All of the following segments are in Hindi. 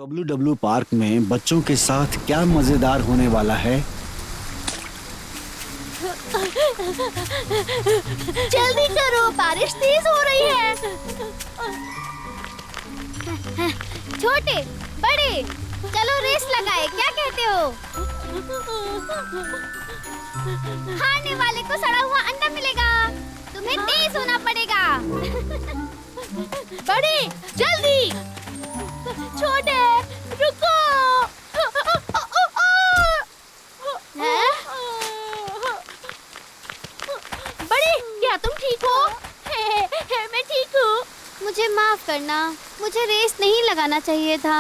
डब्ल्यू डब्ल्यू पार्क में बच्चों के साथ क्या मजेदार होने वाला है। जल्दी करो, बारिश तेज हो रही है। छोटे बड़े चलो रेस लगाए, क्या कहते हो? हारने वाले को सड़ा हुआ अंडा मिलेगा। तुम्हें तेज होना पड़ेगा। बड़े जल्दी। छोटे रुको। बड़े क्या तुम ठीक हो? मैं ठीक हूँ। मुझे माफ करना, मुझे रेस नहीं लगाना चाहिए था।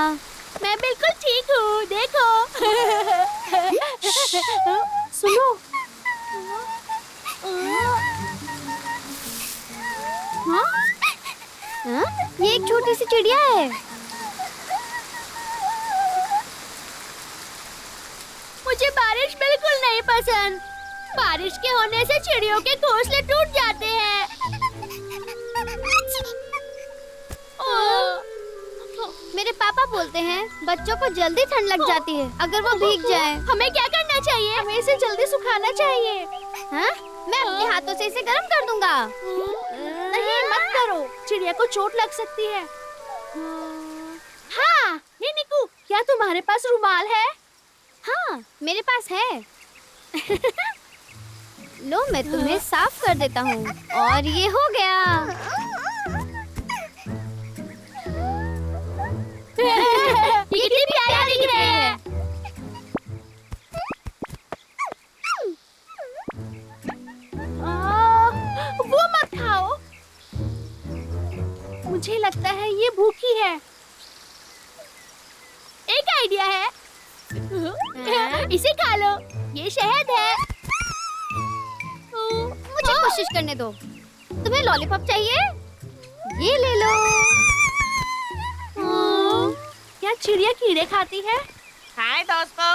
मैं बिल्कुल ठीक हूँ, देखो। सुनो। हाँ? हाँ? ये एक छोटी सी चिड़िया है। मुझे बारिश बिल्कुल नहीं पसंद। बारिश के होने से चिड़ियों के घोंसले टूट जाते हैं। मेरे पापा बोलते हैं बच्चों को जल्दी ठंड लग जाती है अगर वो भीग जाए। हमें क्या करना चाहिए? हमें इसे जल्दी सुखाना चाहिए। हाँ? मैं अपने हाथों से इसे गर्म कर दूंगा। नहीं मत करो, चिड़िया को चोट लग सकती है। हाँ, नहीं निकू, क्या तुम्हारे पास रुमाल है? हाँ, मेरे पास है। लो मैं तुम्हें साफ कर देता हूँ और ये हो गया। ये कितनी प्यारी दिख रही है। वो मत खाओ, मुझे लगता है ये भूखी है। एक आइडिया है, इसे खा लो, ये शहद है। मुझे कोशिश करने दो। तुम्हें लॉलीपॉप चाहिए? ये ले लो। क्या चिड़िया कीड़े खाती है? हाय दोस्तों,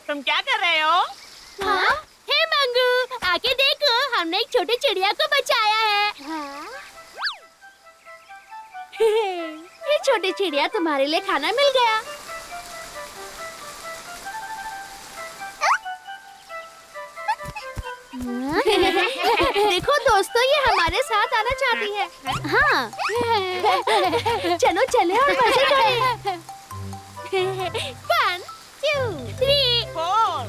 तुम क्या कर रहे हो? हाँ? हे मंगू, आके देखो, हमने एक छोटी चिड़िया को बचाया है। ये छोटी चिड़िया तुम्हारे लिए खाना मिल गया। देखो दोस्तों, ये हमारे साथ आना चाहती है। हाँ। चलो चले और मजे करें। 1, 2, 3, 4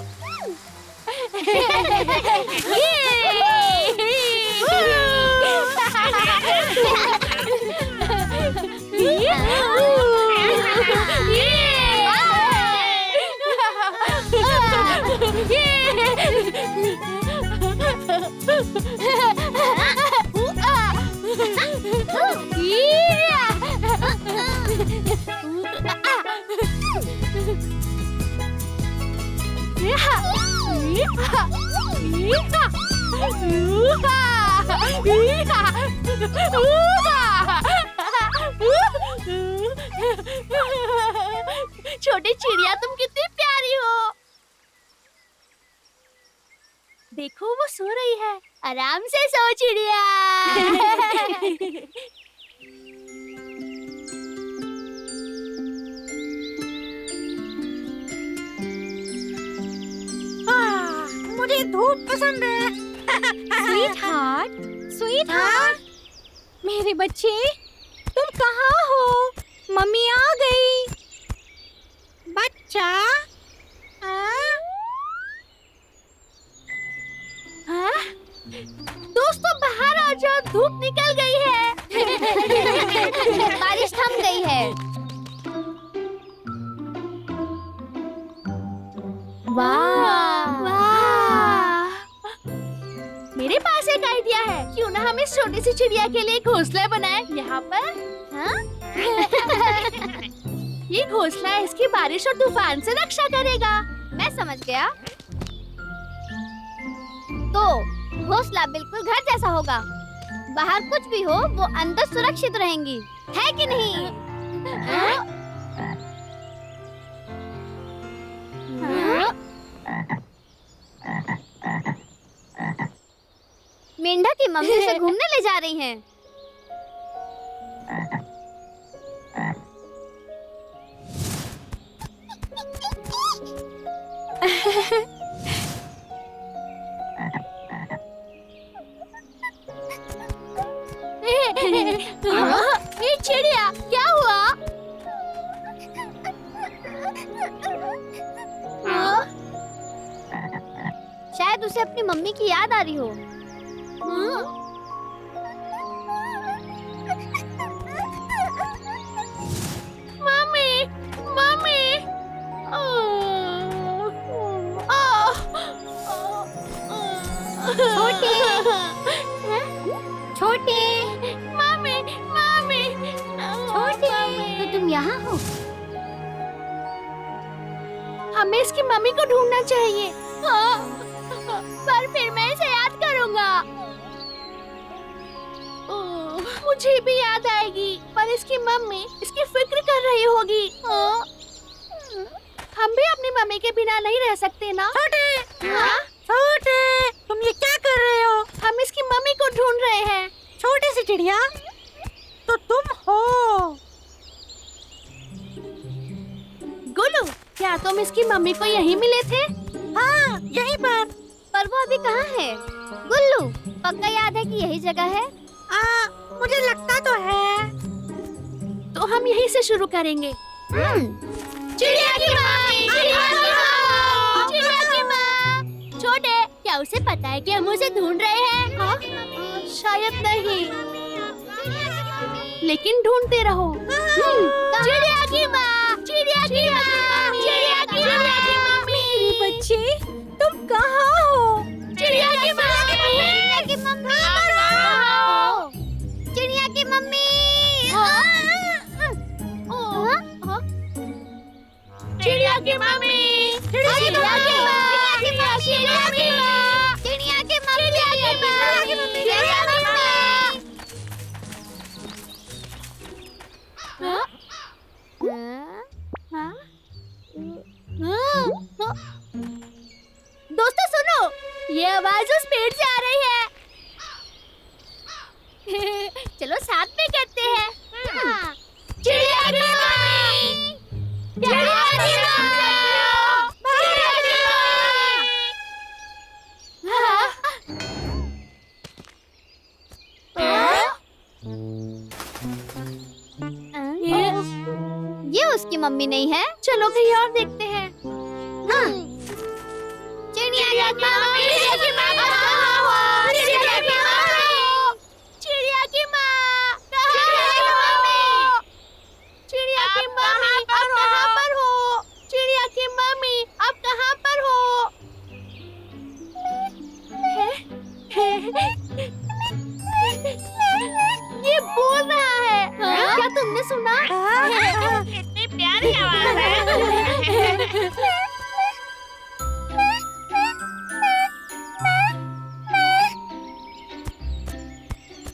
छोटी चिड़िया तुम कितनी प्यारी हो। देखो वो सो रही है। आराम से सो चिड़िया। मुझे धूप पसंद है। स्वीट हार्ट, मेरे बच्चे तुम कहाँ हो? मम्मी आ गई। बच्चा हाँ? दोस्तों बाहर आ जाओ, धूप निकल गई है। बारिश थम गई है। वाह वाह, मेरे पास एक आइडिया है। क्यों ना हम इस छोटी सी चिड़िया के लिए घोंसला बनाएं यहाँ पर। हाँ? ये घोंसला इसकी बारिश और तूफान से रक्षा करेगा। मैं समझ गया। तो घोंसला बिल्कुल घर जैसा होगा। बाहर कुछ भी हो, वो अंदर सुरक्षित रहेंगी, है कि नहीं? हाँ? हाँ? मेंढक की मम्मी उसे घूमने ले जा रही हैं। शायद उसे अपनी मम्मी की याद आ रही हो। Mummy, mummy. छोटे, छोटे, मम्मी, मम्मी, छोटे, तो तुम यहाँ हो? हमें इसकी मम्मी को ढूंढना चाहिए। पर फिर मैं इसे याद करूँगा। मुझे भी याद आएगी, पर इसकी मम्मी इसकी फिक्र कर रही होगी। हम भी अपनी मम्मी के बिना नहीं रह सकते ना। छोटे, छोटे, तुम ये क्या कर रहे हो? हम इसकी मम्मी को ढूंढ रहे हैं। छोटी सी चिड़िया, तो तुम हो। गुल्लू, क्या तुम इसकी मम्मी को यहीं मिले थे? हाँ, यहीं पर वो अभी कहाँ है? गुल्लू, पक्का याद है कि यही जगह है? मुझे लगता तो है। तो हम यहीं से शुरू करेंगे। चिड़िया की माँ, चिड़िया की माँ, चिड़िया की माँ। छोटे, क्या उसे पता है कि हम उसे ढूंढ रहे हैं? हाँ? शायद नहीं, लेकिन ढूंढते रहो। चिड़िया की माँ, चिड़िया की माँ, चिड़िया की माँ। मेरे बच्चे, तुम कहाँ हो? चिड़िया की माँ, चिड़िया की मम्मी, चिड़िया की मम्मी। चिड़िया की मम्मी, चिड़िया की माँ, चिड़िया की माँ, चिड़िया की मम्मी, चिड़िया की मम्मी, चिड़िया की माँ। दोस्तों सुनो, ये आवाज उस पेड़ से आ रही है। चलो साथ में करते हैं। चिड़िया की मम्मी, चिड़िया की माँ, चिड़िया की ये उसकी मम्मी नहीं है। चलो कहीं और देखते हैं। चिड़िया की मम्मी, चिड़िया की माँ कहाँ हो? चिड़िया की माँ, चिड़िया की माँ, चिड़िया की मम्मी, आप कहाँ पर हो? चिड़िया की मम्मी, आप कहाँ पर हो? ये बोल रहा है। क्या तुमने सुना? कितनी प्यारी आवाज है।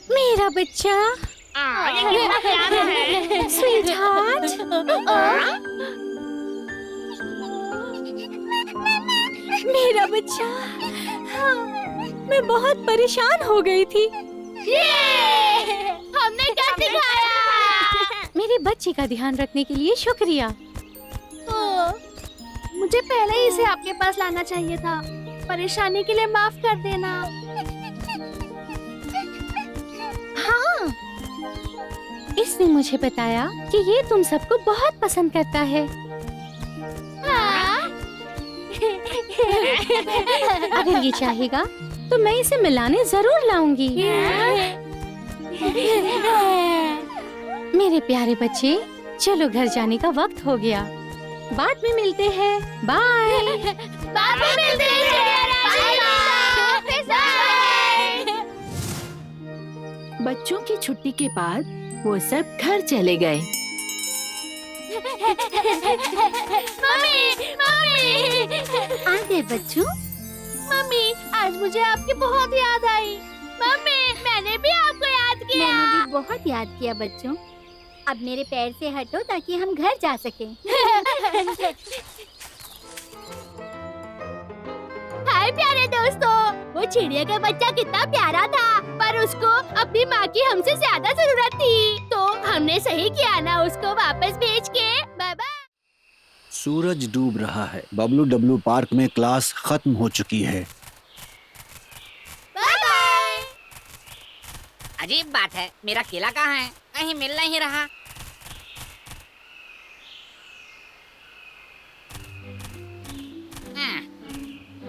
मेरा बच्चा, ये कितना प्यारा है। स्वीटहार्ट। मेरा बच्चा, मैं बहुत परेशान हो गई थी। हमने कर दिखाया। मेरे बच्चे का ध्यान रखने के लिए शुक्रिया। मुझे पहले ही इसे आपके पास लाना चाहिए था। परेशानी के लिए माफ कर देना। हाँ, इसने मुझे बताया कि ये तुम सबको बहुत पसंद करता है। अगर ये चाहेगा तो मैं इसे मिलाने जरूर लाऊंगी। मेरे प्यारे बच्चे, चलो घर जाने का वक्त हो गया। बाद में मिलते हैं। बाय। बाद में मिलते हैं। बच्चों की छुट्टी के बाद वो सब घर चले गए। मम्मी, मम्मी, आ गए बच्चों। मम्मी, आज मुझे आपकी बहुत याद आई। मम्मी, मैंने भी आपको याद किया। मैंने भी बहुत याद किया बच्चों। अब मेरे पैर से हटो ताकि हम घर जा सकें। हाय प्यारे दोस्तों, वो चिड़िया का बच्चा कितना प्यारा था, पर उसको अपनी माँ की हमसे ज्यादा जरूरत थी, तो हमने सही किया ना उसको वापस भेज के। Bye bye. सूरज डूब रहा है। बबलू डब्लू पार्क में क्लास खत्म हो चुकी है। Bye bye. अजीब बात है, मेरा केला कहाँ है? कहीं मिल नहीं रहा।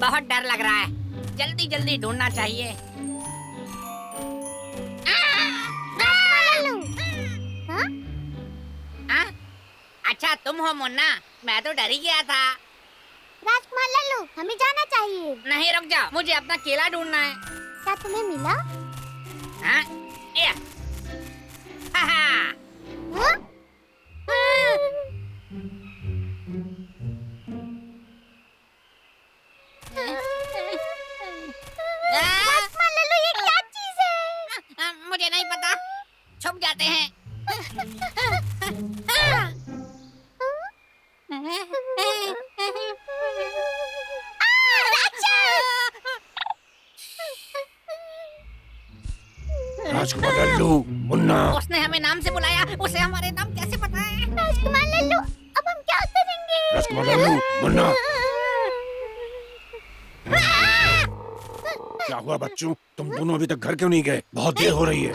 बहुत डर लग रहा है। जल्दी जल्दी ढूंढना चाहिए। हाँ? अच्छा तुम हो मुन्ना, मैं तो डर ही गया था। राजकुमार लल्लू, हमें जाना चाहिए। नहीं रुक जाओ, मुझे अपना केला ढूंढना है। क्या तुम्हें मिला? हाँ? ये। हाहा। हाँ? राजकुमार लल्लू, ये क्या चीज है? मुझे नहीं पता, छुप जाते हैं। राजकुमार लल्लू, मुन्ना। उसने हमें नाम से बुलाया, उसे हमारे नाम कैसे पता है? राजकुमार लल्लू, अब हम क्या करेंगे? राजकुमार लल्लू, मुन्ना। क्या हुआ बच्चों, तुम दोनों अभी तक घर क्यों नहीं गए? बहुत देर हो रही है।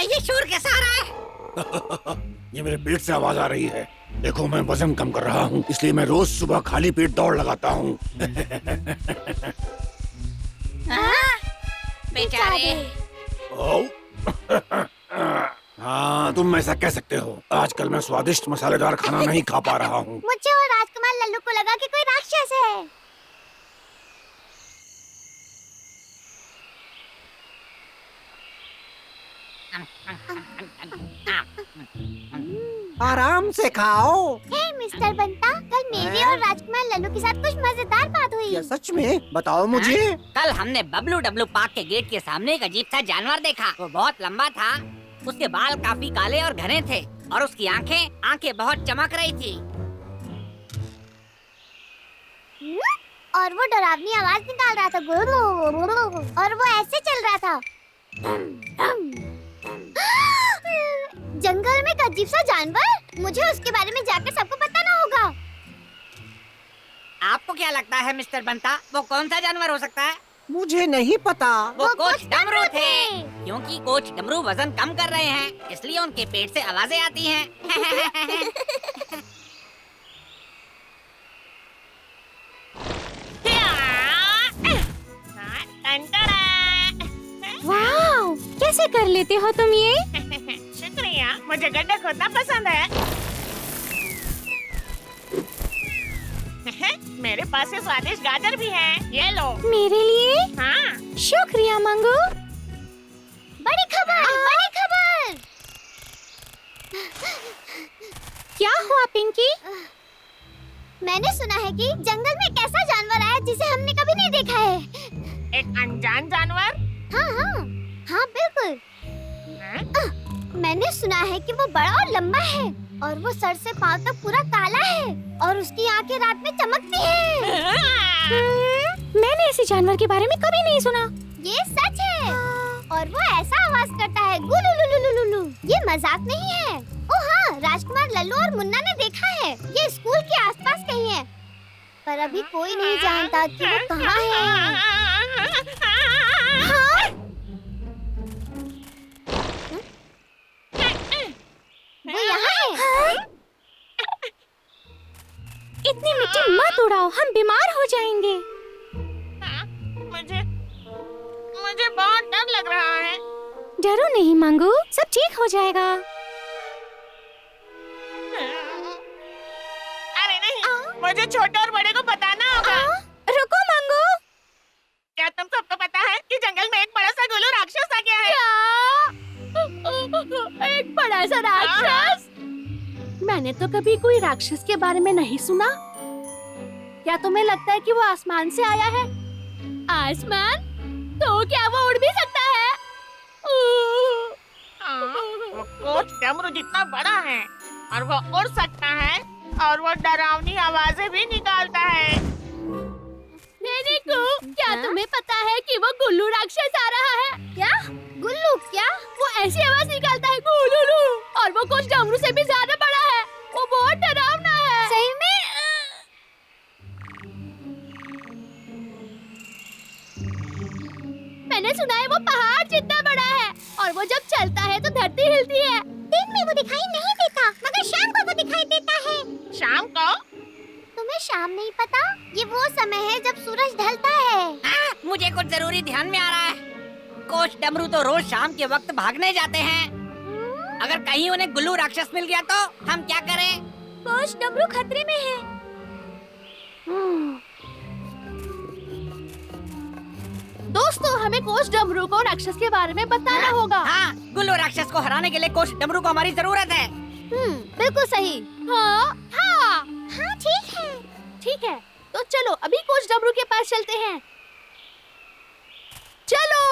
ये शोर कैसा आ रहा है? ये मेरे पेट से आवाज आ रही है। देखो मैं वजन कम कर रहा हूँ, इसलिए मैं रोज सुबह खाली पेट दौड़ लगाता हूँ। बेचारे। हाँ तुम ऐसा कह सकते हो। आजकल मैं स्वादिष्ट मसालेदार खाना नहीं खा पा रहा हूँ। मुझे और राजकुमार लल्लू को लगा कि कोई राक्षस है। आराम से खाओ। हे मिस्टर बंता, कल मेरी और राजकुमार लल्लू के साथ कुछ मजेदार बात हुई। क्या सच में? बताओ मुझे। कल हमने बबलू डब्लू पार्क के गेट के सामने एक अजीब सा जानवर देखा। वो बहुत लंबा था, उसके बाल काफी काले और घने थे और उसकी आंखें बहुत चमक रही थी। और वो डरावनी आवाज निकाल रहा था और वो ऐसे चल रहा था। जंगल में एक अजीब सा जानवर। मुझे उसके बारे में जाकर सबको बताना होगा। आपको क्या लगता है मिस्टर बंता, वो कौन सा जानवर हो सकता है? मुझे नहीं पता। वो कोच डमरू थे। क्योंकि कोच डमरू वजन कम कर रहे हैं, इसलिए उनके पेट से आवाजें आती हैं। वाह, कैसे कर लेते हो तुम ये? शुक्रिया, मुझे गड्ढा खोदना पसंद है। मेरे पास ये स्वादिष्ट गाजर भी है, ये लो। मेरे लिए? हाँ। शुक्रिया मंगू। बड़ी खबर, बड़ी खबर। क्या हुआ पिंकी? मैंने सुना है कि जंगल में एक ऐसा जानवर आया जिसे हमने कभी नहीं देखा है। एक अनजान जानवर? हाँ हाँ हाँ बिल्कुल। हाँ? मैंने सुना है कि वो बड़ा और लंबा है और वो सर से पांव तक पूरा काला है और उसकी आंखें रात में चमकती हैं। मैंने ऐसे जानवर के बारे में कभी नहीं सुना। ये सच है और वो ऐसा आवाज करता है गुलुलुलुलुलु। ये मजाक नहीं है। ओ हाँ, राजकुमार लल्लू और मुन्ना ने देखा है। ये स्कूल के आसपास कहीं है, पर अभी कोई नहीं जानता कि वो कहाँ है। हाँ? वो यहाँ है। इतनी मिट्टी मत उड़ाओ, हम बीमार हो जाएंगे। मुझे बहुत डर लग रहा है। डरो नहीं मंगू, सब ठीक हो जाएगा। अरे नहीं, मुझे छोटे और बड़े को बताना होगा। रुको मंगू। क्या तुम सबको पता है कि जंगल में एक बड़ा सा गोलू राक्षस आ गया है? एक बड़ा सा राक्षस? मैंने तो कभी कोई राक्षस के बारे में नहीं सुना। क्या तुम्हें लगता है कि वो आसमान से आया है? आसमान? तो क्या वो उड़ भी सकता है? वो कोच डमरू जितना बड़ा है और वो उड़ सकता है और वो डरावनी आवाजें भी निकालता है। नेनिको, क्या तुम्हें पता है कि वो गुल्लू राक्षस आ रहा है? क्या? गुल्लू क्या? वो ऐसी आवाज निकालता है गुल्लू, और वो कोच डमरू से भी ज्यादा बड़ा है। वो बहुत डरावना है। सही में? मैंने सुना है वो पहाड़ जितना बड़ा है और वो जब चलता है तो धरती हिलती है। दिन में वो दिखाई नहीं देता, मगर शाम को वो दिखाई देता है। शाम को? तुम्हें शाम नहीं पता? ये वो समय है जब सूरज ढलता है। मुझे कुछ जरूरी ध्यान में आ रहा है। कोच डमरू तो रोज शाम के वक्त भागने जाते हैं। अगर कहीं उन्हें गुल्लू राक्षस मिल गया तो हम क्या करें? कोच डमरू खतरे में है। दोस्तों, हमें कोच डमरू को राक्षस के बारे में बताना होगा। हाँ, गुल्लू राक्षस को हराने के लिए कोच डमरू को हमारी जरूरत है। बिल्कुल सही। हाँ, ठीक है। तो चलो अभी कोच डमरू के पास चलते हैं। चलो।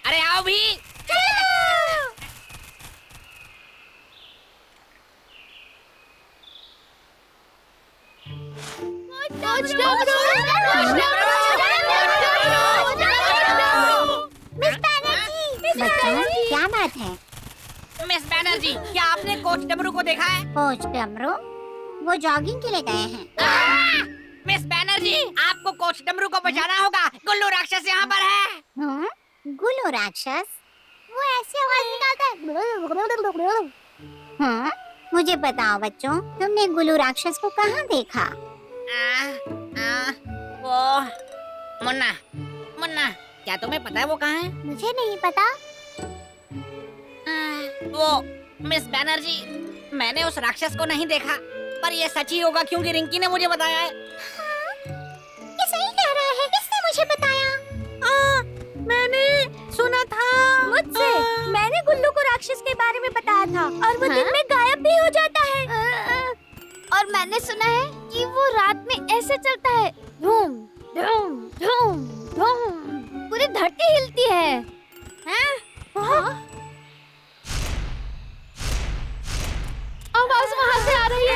अरे आओ भी। कोच डमरू। बच्चों, क्या बात है? मिस बैनर्जी, क्या आपने कोच डमरू को देखा है? कोच डमरू वो जॉगिंग के लिए गए हैं। मिस बैनर्जी, आपको कोच डमरू को बचाना होगा। गुल्लू राक्षस यहाँ पर है। गुल्लू राक्षस? वो ऐसी आवाज निकालता है। हाँ, मुझे बताओ बच्चों, तुमने गुल्लू राक्षस को कहाँ देखा? वो मुन्ना, क्या तुम्हें पता है वो कहाँ है? मुझे नहीं पता। वो मिस बैनर्जी, मैंने उस राक्षस को नहीं देखा, पर ये सच ही होगा क्योंकि रिंकी ने मुझे बताया है। ये सही कह रहा है। किसने मुझे बताया? मैंने सुना था मुझसे। मैंने गुल्लू को राक्षस के बारे में बताया था और वो दिन में गायब भी हो जाता है। और मैंने सुना है कि वो रात में ऐसे चलता है, धूम धूम धूम धूम, पूरी धरती हिलती है। आवाज वहाँ से आ रही है।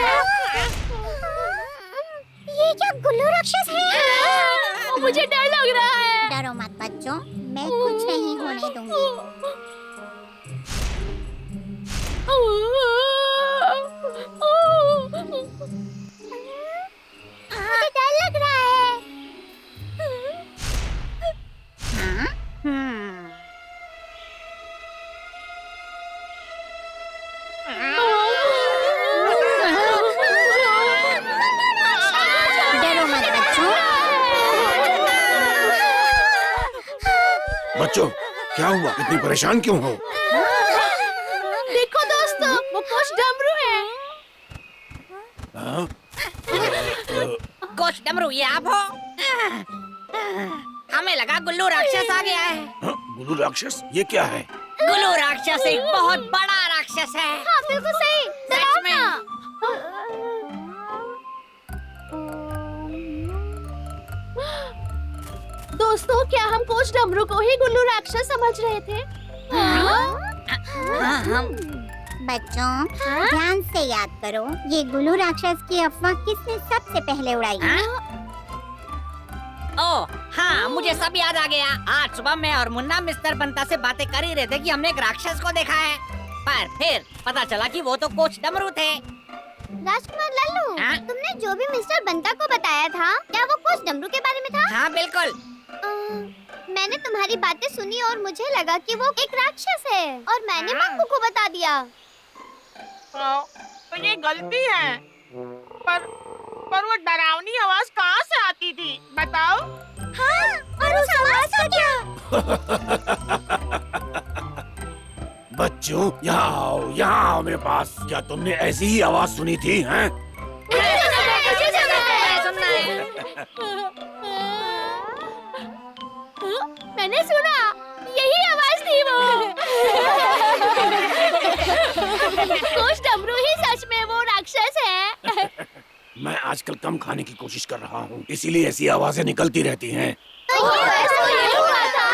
ये क्या गुल्लू राक्षस है? मुझे डर लग रहा है। डरो मत बच्चों, मैं कुछ नहीं होने दूंगी। मुझे डर लग रहा है। डरो मत बच्चों। बच्चों, क्या हुआ? इतनी परेशान क्यों हो? देखो दोस्तों, वो कोच डमरू है। हाँ? कोच डमरू, ये आप हो? हमें लगा गुल्लू राक्षस आ गया है। हाँ? गुल्लू राक्षस? ये क्या है? गुल्लू राक्षस एक बहुत बड़ा राक्षस है। हाँ, बिल्कुल सही। सच में। दोस्तों, क्या हम कोच डमरू को ही गुल्लू राक्षस समझ रहे थे? हाँ, हम बच्चों, ध्यान से याद करो, ये गुल्लू राक्षस की अफवाह किसने सबसे पहले उड़ाई? ओह हाँ, मुझे सब याद आ गया। आज सुबह मैं और मुन्ना मिस्टर बंता से बातें कर ही रहे थे कि हमने एक राक्षस को देखा है, पर फिर पता चला कि वो तो कोच डमरू थे। राजकुमार लल्लू, हाँ? तुमने जो भी मिस्टर बंता को बताया था, क्या वो कोच डमरू के बारे में था? हाँ बिल्कुल। मैंने तुम्हारी बातें सुनी और मुझे लगा कि वो एक राक्षस है और मैंने मंगू को बता दिया। तो ये गलती है। पर वो डरावनी आवाज कहाँ से आती थी? बताओ। हाँ, और उस आवाज का क्या? बच्चों, यहाँ आओ मेरे पास। क्या तुमने ऐसी ही आवाज सुनी थी? हैं? मैंने सुना, यही आवाज थी वो। कोच डमरू ही सच में वो राक्षस है। मैं आजकल कम खाने की कोशिश कर रहा हूँ, इसीलिए ऐसी आवाजें निकलती रहती हैं। तो ये हुआ था।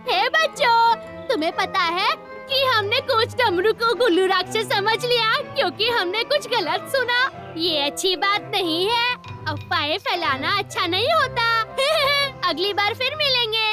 हे बच्चों, तुम्हें पता है कि हमने कोच डमरू को गुल्लू राक्षस समझ लिया क्योंकि हमने कुछ गलत सुना। ये अच्छी बात नहीं है। अफवाहें फैलाना अच्छा नहीं होता। अगली बार फिर मिलेंगे।